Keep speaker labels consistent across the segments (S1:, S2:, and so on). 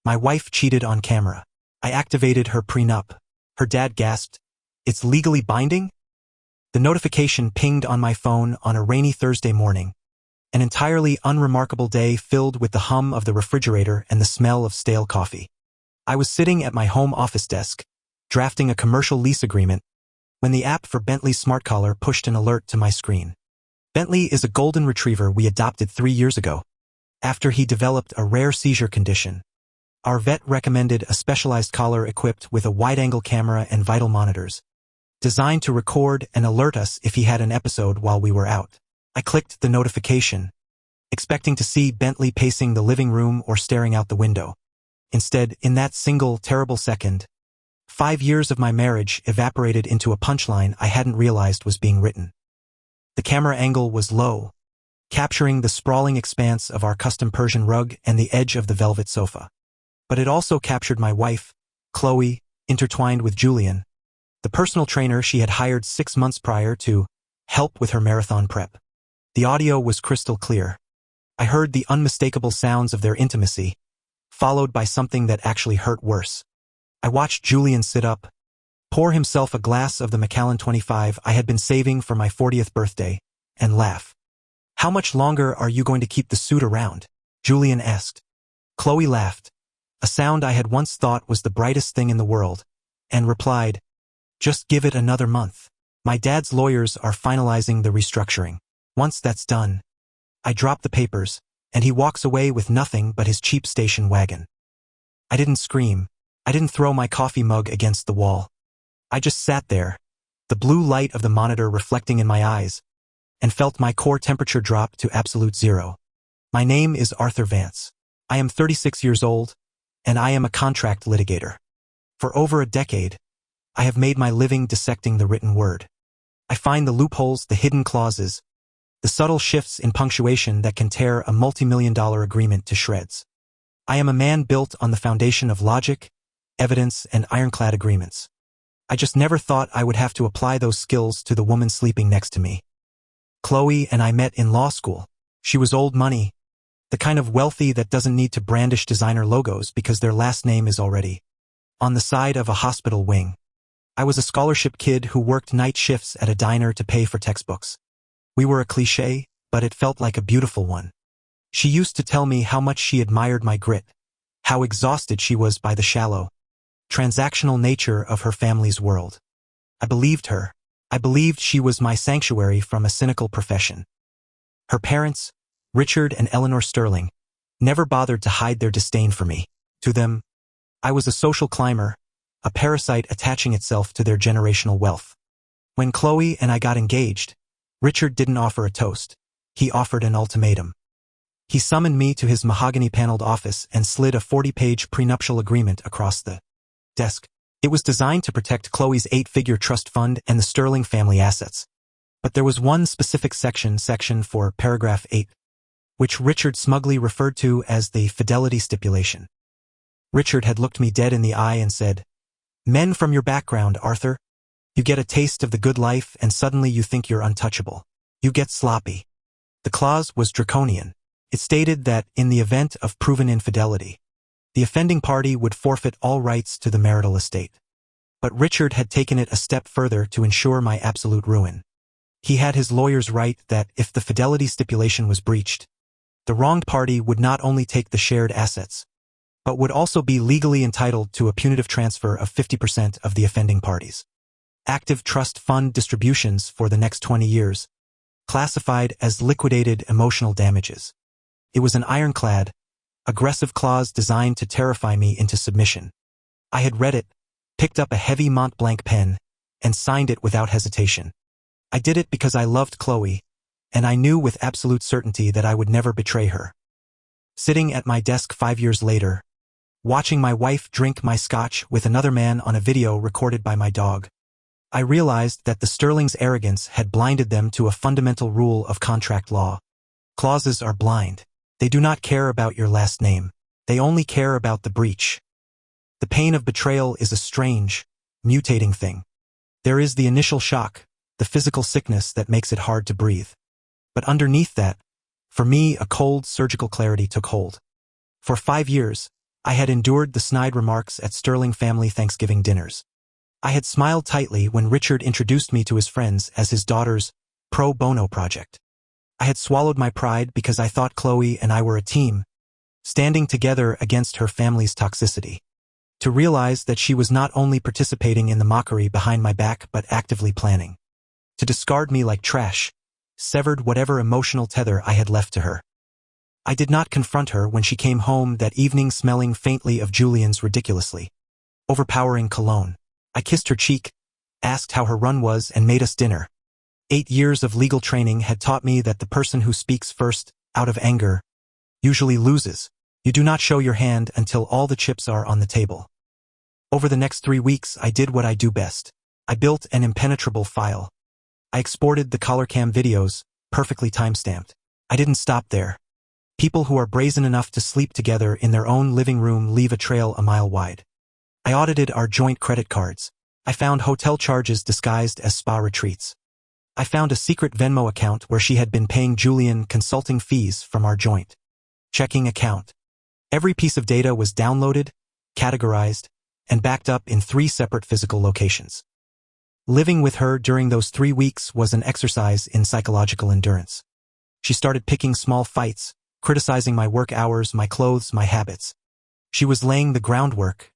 S1: My wife cheated on camera. I activated her prenup. Her dad gasped, "It's legally binding?" The notification pinged on my phone on a rainy Thursday morning. An entirely unremarkable day filled with the hum of the refrigerator and the smell of stale coffee. I was sitting at my home office desk, drafting a commercial lease agreement, when the app for Bentley's smart collar pushed an alert to my screen. Bentley is a golden retriever we adopted 3 years ago, after he developed a rare seizure condition. Our vet recommended a specialized collar equipped with a wide-angle camera and vital monitors, designed to record and alert us if he had an episode while we were out. I clicked the notification, expecting to see Bentley pacing the living room or staring out the window. Instead, in that single terrible second, 5 years of my marriage evaporated into a punchline I hadn't realized was being written. The camera angle was low, capturing the sprawling expanse of our custom Persian rug and the edge of the velvet sofa. But it also captured my wife, Qley, intertwined with Julian, the personal trainer she had hired 6 months prior to help with her marathon prep. The audio was crystal clear. I heard the unmistakable sounds of their intimacy, followed by something that actually hurt worse. I watched Julian sit up, pour himself a glass of the Macallan 25 I had been saving for my 40th birthday, and laugh. "How much longer are you going to keep the suit around?" Julian asked. Qley laughed, a sound I had once thought was the brightest thing in the world, and replied, "Just give it another month. My dad's lawyers are finalizing the restructuring. Once that's done, I drop the papers, and he walks away with nothing but his cheap station wagon." I didn't scream. I didn't throw my coffee mug against the wall. I just sat there, the blue light of the monitor reflecting in my eyes, and felt my core temperature drop to absolute zero. My name is Arthur Vance. I am 36 years old, and I am a contract litigator. For over a decade, I have made my living dissecting the written word. I find the loopholes, the hidden clauses, the subtle shifts in punctuation that can tear a multi-million-dollar agreement to shreds. I am a man built on the foundation of logic, evidence, and ironclad agreements. I just never thought I would have to apply those skills to the woman sleeping next to me. Qley and I met in law school. She was old money, the kind of wealthy that doesn't need to brandish designer logos because their last name is already on the side of a hospital wing. I was a scholarship kid who worked night shifts at a diner to pay for textbooks. We were a cliché, but it felt like a beautiful one. She used to tell me how much she admired my grit, how exhausted she was by the shallow, transactional nature of her family's world. I believed her. I believed she was my sanctuary from a cynical profession. Her parents, Richard and Eleanor Sterling, never bothered to hide their disdain for me. To them, I was a social climber, a parasite attaching itself to their generational wealth. When Qley and I got engaged, Richard didn't offer a toast. He offered an ultimatum. He summoned me to his mahogany-paneled office and slid a 40-page prenuptial agreement across the desk. It was designed to protect Qley's 8-figure trust fund and the Sterling family assets. But there was one specific section for paragraph 8, which Richard smugly referred to as the fidelity stipulation. Richard had looked me dead in the eye and said, "Men from your background, Arthur. You get a taste of the good life and suddenly you think you're untouchable. You get sloppy." The clause was draconian. It stated that, in the event of proven infidelity, the offending party would forfeit all rights to the marital estate. But Richard had taken it a step further to ensure my absolute ruin. He had his lawyers write that if the fidelity stipulation was breached, the wronged party would not only take the shared assets, but would also be legally entitled to a punitive transfer of 50% of the offending parties. Active trust fund distributions for the next 20 years, classified as liquidated emotional damages. It was an ironclad, aggressive clause designed to terrify me into submission. I had read it, picked up a heavy Mont Blanc pen, and signed it without hesitation. I did it because I loved Qley, and I knew with absolute certainty that I would never betray her. Sitting at my desk 5 years later, watching my wife drink my scotch with another man on a video recorded by my dog, I realized that the Sterling's arrogance had blinded them to a fundamental rule of contract law. Clauses are blind. They do not care about your last name. They only care about the breach. The pain of betrayal is a strange, mutating thing. There is the initial shock, the physical sickness that makes it hard to breathe. But underneath that, for me, a cold, surgical clarity took hold. For 5 years, I had endured the snide remarks at Sterling family Thanksgiving dinners. I had smiled tightly when Richard introduced me to his friends as his daughter's pro bono project. I had swallowed my pride because I thought Qley and I were a team, standing together against her family's toxicity. To realize that she was not only participating in the mockery behind my back but actively planning to discard me like trash, severed whatever emotional tether I had left to her. I did not confront her when she came home that evening smelling faintly of Julian's ridiculously overpowering cologne. I kissed her cheek, asked how her run was, and made us dinner. 8 years of legal training had taught me that the person who speaks first, out of anger, usually loses. You do not show your hand until all the chips are on the table. Over the next 3 weeks, I did what I do best. I built an impenetrable file. I exported the collar cam videos, perfectly timestamped. I didn't stop there. People who are brazen enough to sleep together in their own living room leave a trail a mile wide. I audited our joint credit cards. I found hotel charges disguised as spa retreats. I found a secret Venmo account where she had been paying Julian consulting fees from our joint checking account. Every piece of data was downloaded, categorized, and backed up in 3 separate physical locations. Living with her during those 3 weeks was an exercise in psychological endurance. She started picking small fights, criticizing my work hours, my clothes, my habits. She was laying the groundwork,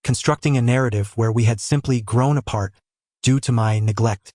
S1: constructing a narrative where we had simply grown apart due to my neglect,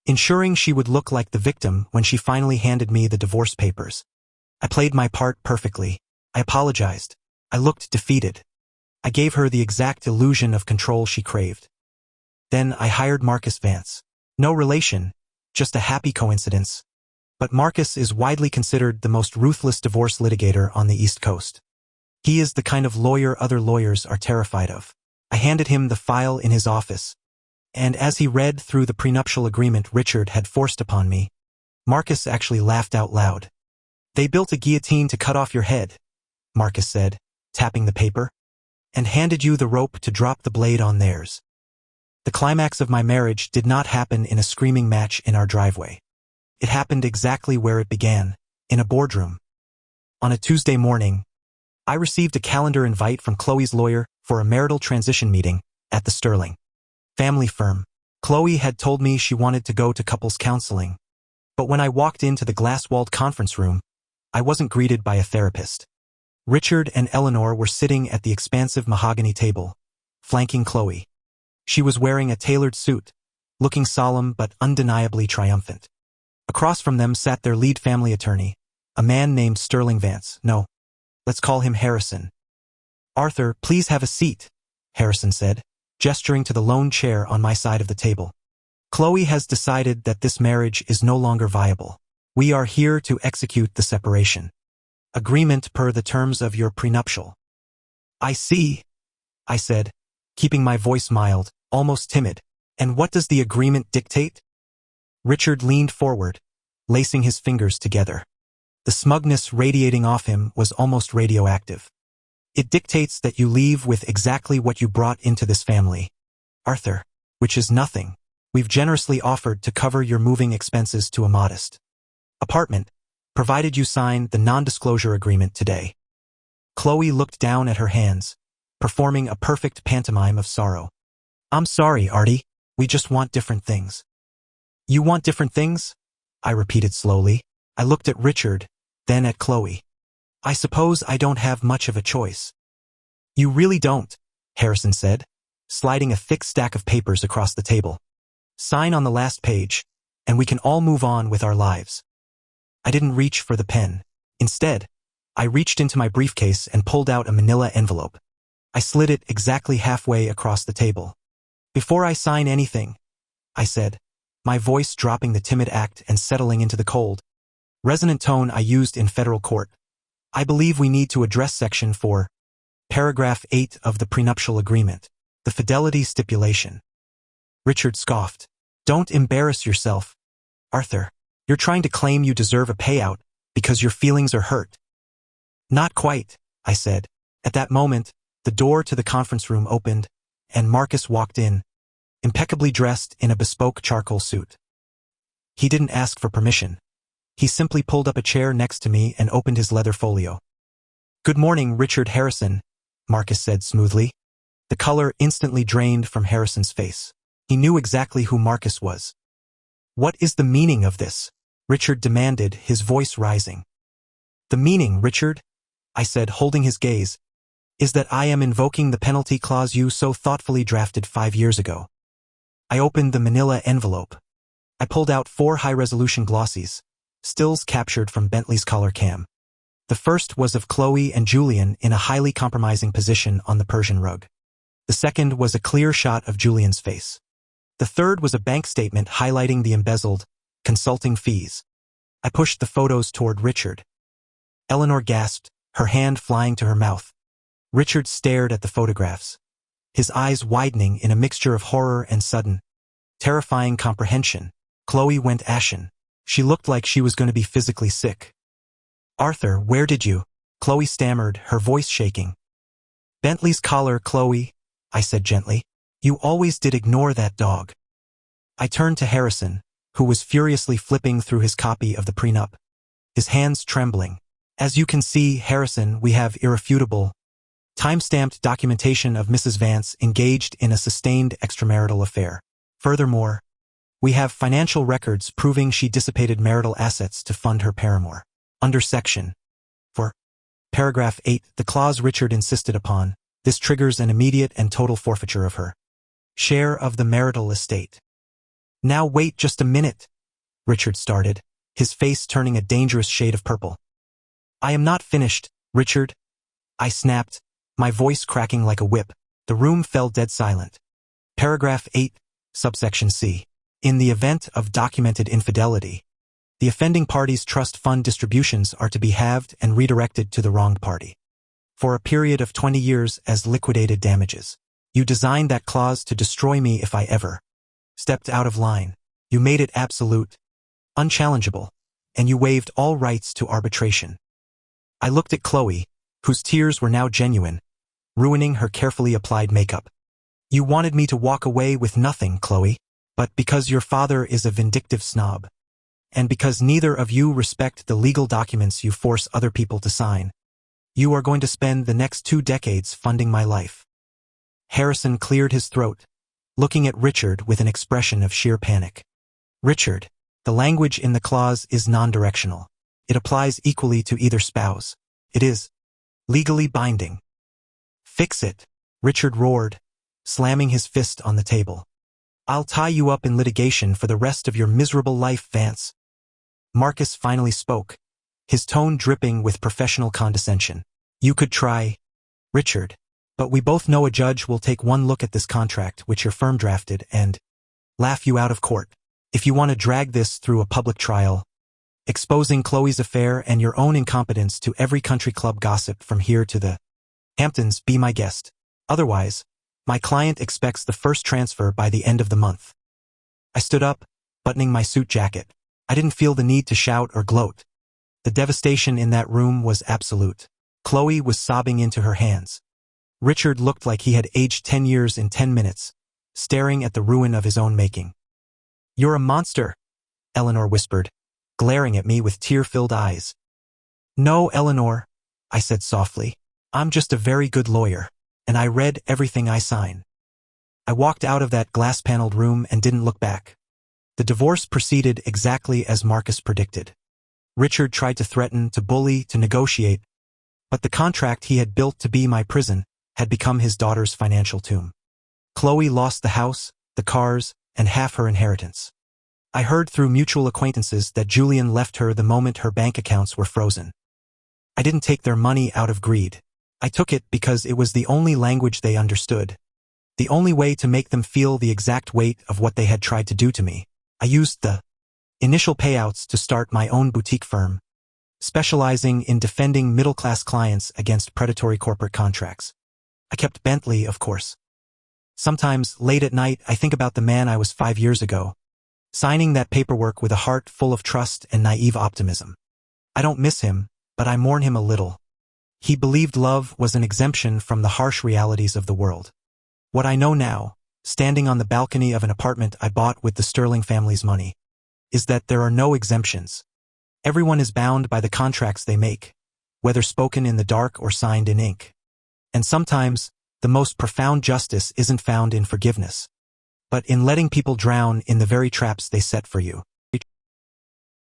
S1: ensuring she would look like the victim when she finally handed me the divorce papers. I played my part perfectly. I apologized. I looked defeated. I gave her the exact illusion of control she craved. Then I hired Marcus Vance. No relation, just a happy coincidence. But Marcus is widely considered the most ruthless divorce litigator on the East Coast. He is the kind of lawyer other lawyers are terrified of. I handed him the file in his office, and as he read through the prenuptial agreement Richard had forced upon me, Marcus actually laughed out loud. "They built a guillotine to cut off your head," Marcus said, tapping the paper, "and handed you the rope to drop the blade on theirs." The climax of my marriage did not happen in a screaming match in our driveway. It happened exactly where it began, in a boardroom. On a Tuesday morning, I received a calendar invite from Qley's lawyer for a marital transition meeting at the Sterling family firm. Qley had told me she wanted to go to couples counseling, but when I walked into the glass-walled conference room, I wasn't greeted by a therapist. Richard and Eleanor were sitting at the expansive mahogany table, flanking Qley. She was wearing a tailored suit, looking solemn but undeniably triumphant. Across from them sat their lead family attorney, a man named Sterling Vance. No, let's call him Harrison. "Arthur, please have a seat," Harrison said, gesturing to the lone chair on my side of the table. "Qley has decided that this marriage is no longer viable. We are here to execute the separation agreement per the terms of your prenuptial." "I see," I said, keeping my voice mild, almost timid. "And what does the agreement dictate?" Richard leaned forward, lacing his fingers together. The smugness radiating off him was almost radioactive. "It dictates that you leave with exactly what you brought into this family, Arthur, which is nothing. We've generously offered to cover your moving expenses to a modest apartment, provided you sign the non-disclosure agreement today." Qley looked down at her hands, performing a perfect pantomime of sorrow. "I'm sorry, Artie. We just want different things." "You want different things?" I repeated slowly. I looked at Richard, then at Qley. "I suppose I don't have much of a choice." "You really don't," Harrison said, sliding a thick stack of papers across the table. "Sign on the last page, and we can all move on with our lives." I didn't reach for the pen. Instead, I reached into my briefcase and pulled out a manila envelope. I slid it exactly halfway across the table. "Before I sign anything," I said, my voice dropping the timid act and settling into the cold, resonant tone I used in federal court, "I believe we need to address Section 4, Paragraph 8 of the prenuptial agreement, the fidelity stipulation." Richard scoffed. "Don't embarrass yourself, Arthur. You're trying to claim you deserve a payout because your feelings are hurt." "Not quite," I said. At that moment, the door to the conference room opened, and Marcus walked in, impeccably dressed in a bespoke charcoal suit. He didn't ask for permission. He simply pulled up a chair next to me and opened his leather folio. "Good morning, Richard Harrison. Marcus said smoothly. The color instantly drained from Harrison's face. He knew exactly who Marcus was. What is the meaning of this? Richard demanded, his voice rising. The meaning, Richard, I said, holding his gaze, is that I am invoking the penalty clause you so thoughtfully drafted 5 years ago. I opened the manila envelope. I pulled out 4 high-resolution glossies, stills captured from Bentley's collar cam. The first was of Qley and Julian in a highly compromising position on the Persian rug. The second was a clear shot of Julian's face. The third was a bank statement highlighting the embezzled consulting fees. I pushed the photos toward Richard. Eleanor gasped, her hand flying to her mouth. Richard stared at the photographs, his eyes widening in a mixture of horror and sudden, terrifying comprehension. Qley went ashen. She looked like she was going to be physically sick. Arthur, where did you? Qley stammered, her voice shaking. Bentley's collar, Qley, I said gently. You always did ignore that dog. I turned to Harrison, who was furiously flipping through his copy of the Pre-Nup, his hands trembling. As you can see, Harrison, we have irrefutable, time-stamped documentation of Mrs. Vance engaged in a sustained extramarital affair. Furthermore, we have financial records proving she dissipated marital assets to fund her paramour. Under Section 4, Paragraph 8, the clause Richard insisted upon, this triggers an immediate and total forfeiture of her share of the marital estate. Now wait just a minute, Richard started, his face turning a dangerous shade of purple. I am not finished, Richard, I snapped, my voice cracking like a whip. The room fell dead silent. Paragraph 8, subsection C. In the event of documented infidelity, the offending party's trust fund distributions are to be halved and redirected to the wronged party for a period of 20 years as liquidated damages. You designed that clause to destroy me if I ever stepped out of line. You made it absolute, unchallengeable, and you waived all rights to arbitration. I looked at Qley, whose tears were now genuine, ruining her carefully applied makeup. You wanted me to walk away with nothing, Qley, but because your father is a vindictive snob, and because neither of you respect the legal documents you force other people to sign, you are going to spend the next 2 decades funding my life. Harrison cleared his throat, looking at Richard with an expression of sheer panic. Richard, the language in the clause is non-directional. It applies equally to either spouse. It is legally binding. Fix it, Richard roared, slamming his fist on the table. I'll tie you up in litigation for the rest of your miserable life, Vance. Marcus finally spoke, his tone dripping with professional condescension. You could try, Richard, but we both know a judge will take one look at this contract which your firm drafted and laugh you out of court. If you want to drag this through a public trial, exposing Qley's affair and your own incompetence to every country club gossip from here to the Hamptons, be my guest. Otherwise, my client expects the first transfer by the end of the month. I stood up, buttoning my suit jacket. I didn't feel the need to shout or gloat. The devastation in that room was absolute. Qley was sobbing into her hands. Richard looked like he had aged 10 years in 10 minutes, staring at the ruin of his own making. You're a monster, Eleanor whispered, glaring at me with tear-filled eyes. No, Eleanor, I said softly. I'm just a very good lawyer, and I read everything I sign. I walked out of that glass-paneled room and didn't look back. The divorce proceeded exactly as Marcus predicted. Richard tried to threaten, to bully, to negotiate, but the contract he had built to be my prison had become his daughter's financial tomb. Qley lost the house, the cars, and half her inheritance. I heard through mutual acquaintances that Julian left her the moment her bank accounts were frozen. I didn't take their money out of greed. I took it because it was the only language they understood, the only way to make them feel the exact weight of what they had tried to do to me. I used the initial payouts to start my own boutique firm, specializing in defending middle-class clients against predatory corporate contracts. I kept Bentley, of course. Sometimes, late at night, I think about the man I was 5 years ago, signing that paperwork with a heart full of trust and naive optimism. I don't miss him, but I mourn him a little. He believed love was an exemption from the harsh realities of the world. What I know now, standing on the balcony of an apartment I bought with the Sterling family's money, is that there are no exemptions. Everyone is bound by the contracts they make, whether spoken in the dark or signed in ink. And sometimes, the most profound justice isn't found in forgiveness, but in letting people drown in the very traps they set for you.